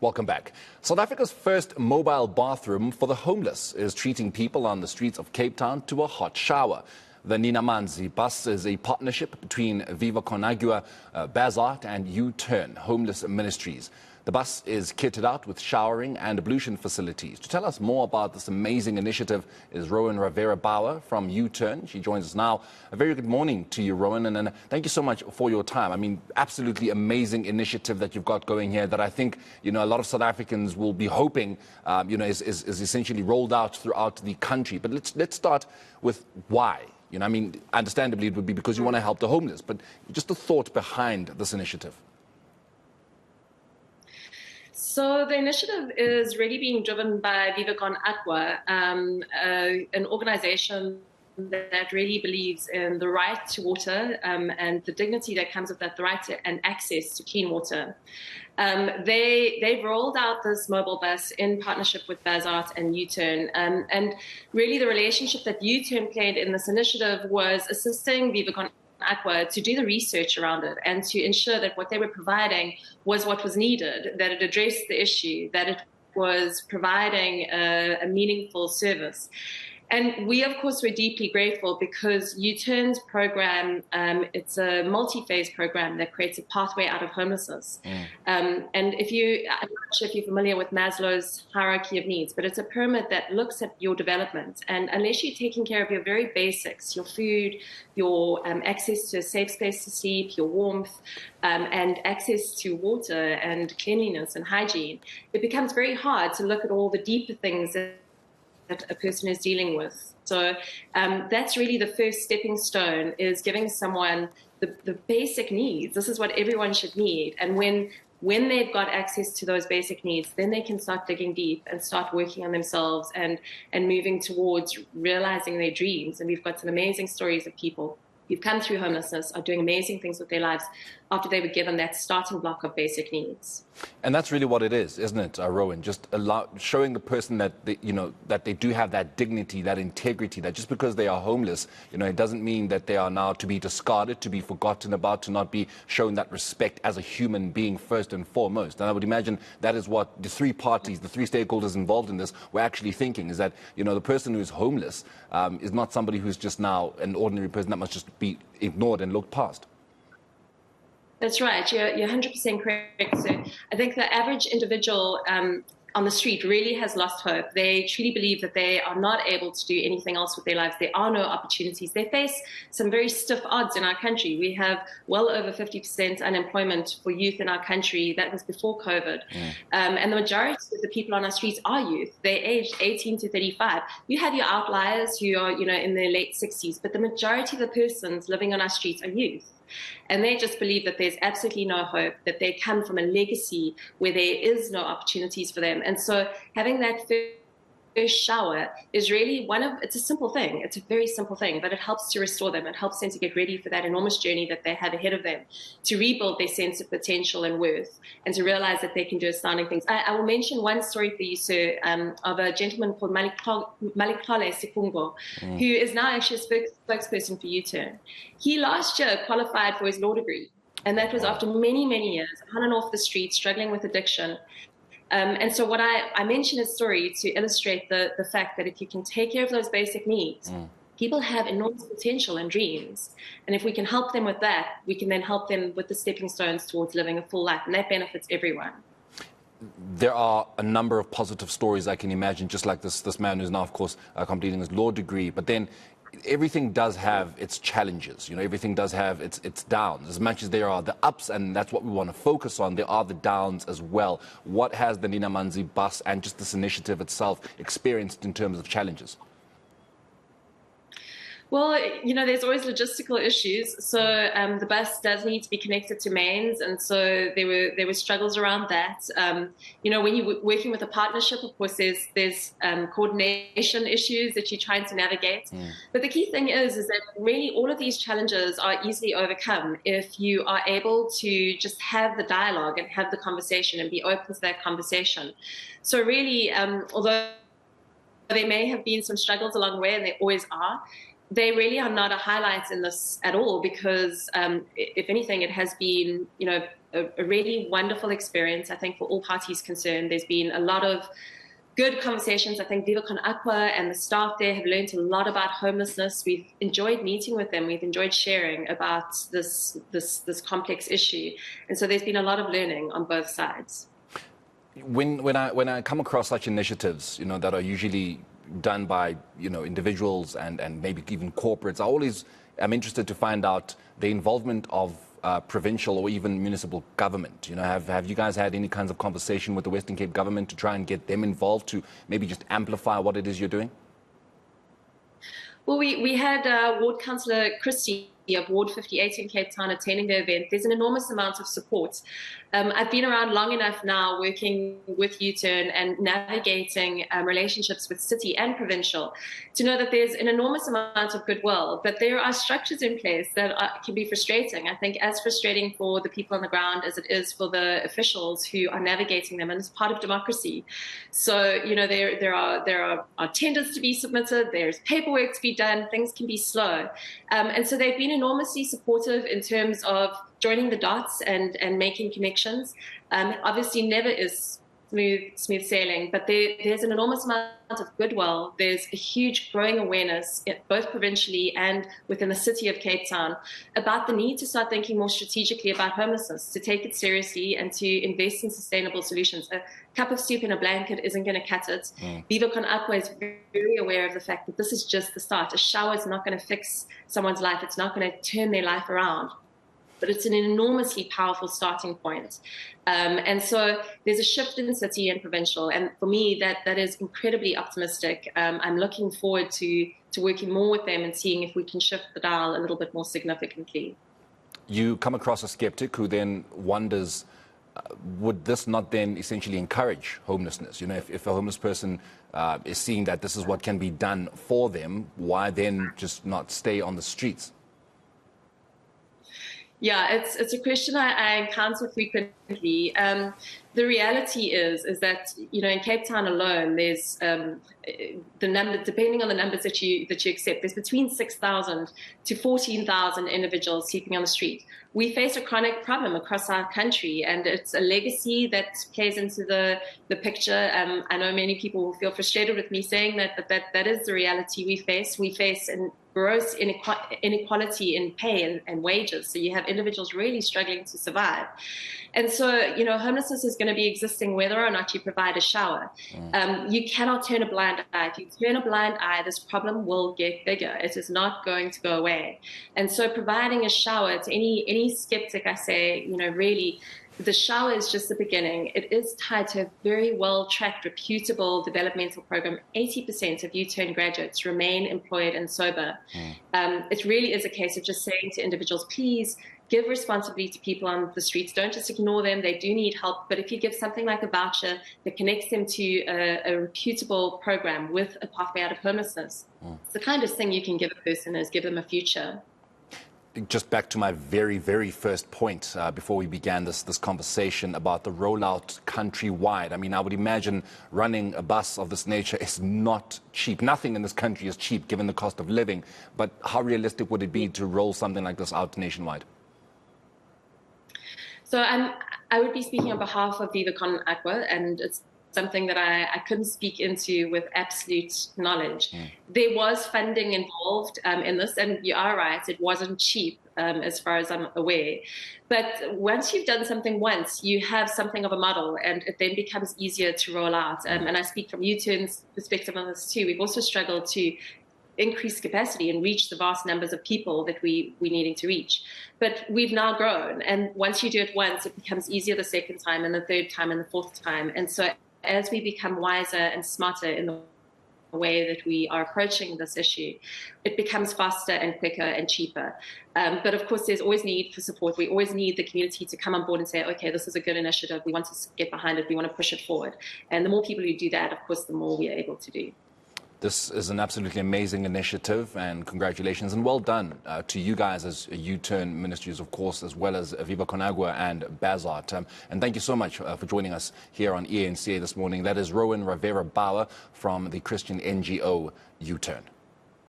Welcome back. South Africa's first mobile bathroom for the homeless is treating people on the streets of Cape Town to a hot shower. The Nina Manzi bus is a partnership between Viva Con Agua, Baz-Art and U-Turn Homeless Ministries. The bus is kitted out with showering and ablution facilities. To tell us more about this amazing initiative is Rowan Rivera-Bauer from U-Turn. She joins us now. A very good morning to you, Rowan, and thank you so much for your time. I mean, absolutely amazing initiative that you've got going here that I think, a lot of South Africans will be hoping, is essentially rolled out throughout the country. But let's start with why. Understandably, it would be because you want to help the homeless, but just the thought behind this initiative. So the initiative is really being driven by Viva Con Agua, an organization that really believes in the right to water and the dignity that comes with that, the right to, and access to clean water. They've rolled out this mobile bus in partnership with Baz-Art and U-Turn. And really the relationship that U-Turn played in this initiative was assisting Viva Con Agua to do the research around it and to ensure that what they were providing was what was needed, that it addressed the issue, that it was providing a meaningful service. And we, of course, were deeply grateful because U-Turn's program, it's a multi-phase program that creates a pathway out of homelessness. And I'm not sure if you're familiar with Maslow's hierarchy of needs, but it's a pyramid that looks at your development. And unless you're taking care of your very basics, your food, your access to a safe space to sleep, your warmth, and access to water and cleanliness and hygiene, it becomes very hard to look at all the deeper things that a person is dealing with. So that's really the first stepping stone, is giving someone the basic needs. This is what everyone should need. And when they've got access to those basic needs, then they can start digging deep and start working on themselves and moving towards realizing their dreams. And we've got some amazing stories of people who've come through homelessness, are doing amazing things with their lives after they were given that starting block of basic needs. And that's really what it is, isn't it, Rowan? Just showing the person that that they do have that dignity, that integrity, that just because they are homeless, it doesn't mean that they are now to be discarded, to be forgotten about, to not be shown that respect as a human being first and foremost. And I would imagine that is what the three parties, the three stakeholders involved in this were actually thinking, is that, the person who is homeless is not somebody who's just now an ordinary person that must just be ignored and looked past. That's right. You're 100% correct. So I think the average individual on the street really has lost hope. They truly believe that they are not able to do anything else with their lives. There are no opportunities. They face some very stiff odds in our country. We have well over 50% unemployment for youth in our country. That was before COVID. And the majority of the people on our streets are youth. They're aged 18 to 35. You have your outliers who are, in their late 60s, but the majority of the persons living on our streets are youth. And they just believe that there's absolutely no hope, that they come from a legacy where there is no opportunities for them. And so having that first shower is really it's a simple thing. It's a very simple thing, but it helps to restore them. It helps them to get ready for that enormous journey that they have ahead of them, to rebuild their sense of potential and worth, and to realize that they can do astounding things. I will mention one story for you, sir, of a gentleman called Malikhale Sipungo, who is now actually a spokesperson for U-Turn. He last year qualified for his law degree, and that was after many, many years on and off the street, struggling with addiction. And so what I mention his story to illustrate the fact that if you can take care of those basic needs, people have enormous potential and dreams. And if we can help them with that, we can then help them with the stepping stones towards living a full life. And that benefits everyone. There are a number of positive stories I can imagine, just like this man who's now, of course, completing his law degree. But then everything does have its challenges, everything does have its downs. As much as there are the ups, and that's what we want to focus on, there are the downs as well. What has the Nina Manzi bus and just this initiative itself experienced in terms of challenges? Well, there's always logistical issues. So the bus does need to be connected to mains, and so there were struggles around that. When you're working with a partnership, of course, there's coordination issues that you're trying to navigate. But the key thing is that really all of these challenges are easily overcome if you are able to just have the dialogue and have the conversation and be open to that conversation. So really, although there may have been some struggles along the way, and there always are, they really are not a highlight in this at all, because if anything, it has been, a really wonderful experience, I think, for all parties concerned. There's been a lot of good conversations. I think Viva Con Agua and the staff there have learned a lot about homelessness. We've enjoyed meeting with them. We've enjoyed sharing about this complex issue. And so there's been a lot of learning on both sides. When I come across such initiatives, that are usually done by, individuals and maybe even corporates, I always am interested to find out the involvement of provincial or even municipal government. Have you guys had any kinds of conversation with the Western Cape government to try and get them involved to maybe just amplify what it is you're doing? Well, we had Ward Councillor Christie of Ward 58 in Cape Town attending the event. There's an enormous amount of support. I've been around long enough now working with U-Turn and navigating relationships with city and provincial to know that there's an enormous amount of goodwill, but there are structures in place that can be frustrating. I think as frustrating for the people on the ground as it is for the officials who are navigating them, and it's part of democracy. So, there are tenders to be submitted, there's paperwork to be done, things can be slow. And so they've been enormously supportive in terms of joining the dots and making connections. Obviously never is smooth sailing, but there's an enormous amount of goodwill. There's a huge growing awareness, both provincially and within the city of Cape Town, about the need to start thinking more strategically about homelessness, to take it seriously and to invest in sustainable solutions. A cup of soup in a blanket isn't going to cut it. Viva Con Agua is very aware of the fact that this is just the start. A shower is not going to fix someone's life. It's not going to turn their life around. But it's an enormously powerful starting point. And so there's a shift in the city and provincial. And for me, that is incredibly optimistic. I'm looking forward to working more with them and seeing if we can shift the dial a little bit more significantly. You come across a skeptic who then wonders, would this not then essentially encourage homelessness? If a homeless person is seeing that this is what can be done for them, why then just not stay on the streets? Yeah, it's a question I encounter frequently. The reality is that in Cape Town alone, there's the number, depending on the numbers that you accept, there's between 6,000 to 14,000 individuals sleeping on the street. We face a chronic problem across our country, and it's a legacy that plays into the picture. I know many people will feel frustrated with me saying that, but that is the reality we face. We face gross inequality in pay and wages. So you have individuals really struggling to survive. And so, homelessness is going to be existing whether or not you provide a shower. You cannot turn a blind eye. If you turn a blind eye, this problem will get bigger. It is not going to go away. And so providing a shower to any skeptic, I say, really, the shower is just the beginning. It is tied to a very well-tracked, reputable developmental program. 80% of U-Turn graduates remain employed and sober. It really is a case of just saying to individuals, please give responsibly to people on the streets. Don't just ignore them. They do need help. But if you give something like a voucher that connects them to a reputable program with a pathway out of homelessness, it's the kind of thing you can give a person, is give them a future. Just back to my very, very first point before we began this conversation about the rollout countrywide. I mean, I would imagine running a bus of this nature is not cheap. Nothing in this country is cheap given the cost of living. But how realistic would it be to roll something like this out nationwide? So I would be speaking on behalf of Viva Con Agua, and it's something that I couldn't speak into with absolute knowledge. There was funding involved in this, and you are right, it wasn't cheap as far as I'm aware. But once you've done something once, you have something of a model, and it then becomes easier to roll out. And I speak from U-Turn's perspective on this too. We've also struggled to increase capacity and reach the vast numbers of people that we're needing to reach. But we've now grown, and once you do it once, it becomes easier the second time and the third time and the fourth time. And so as we become wiser and smarter in the way that we are approaching this issue, it becomes faster and quicker and cheaper. But of course, there's always need for support. We always need the community to come on board and say, okay, this is a good initiative. We want to get behind it. We want to push it forward. And the more people who do that, of course, the more we are able to do. This is an absolutely amazing initiative, and congratulations and well done to you guys as U-Turn Ministries, of course, as well as Viva Con Agua and Baz-Art. And thank you so much for joining us here on ENCA this morning. That is Rowan Rivera Bauer from the Christian NGO U-Turn.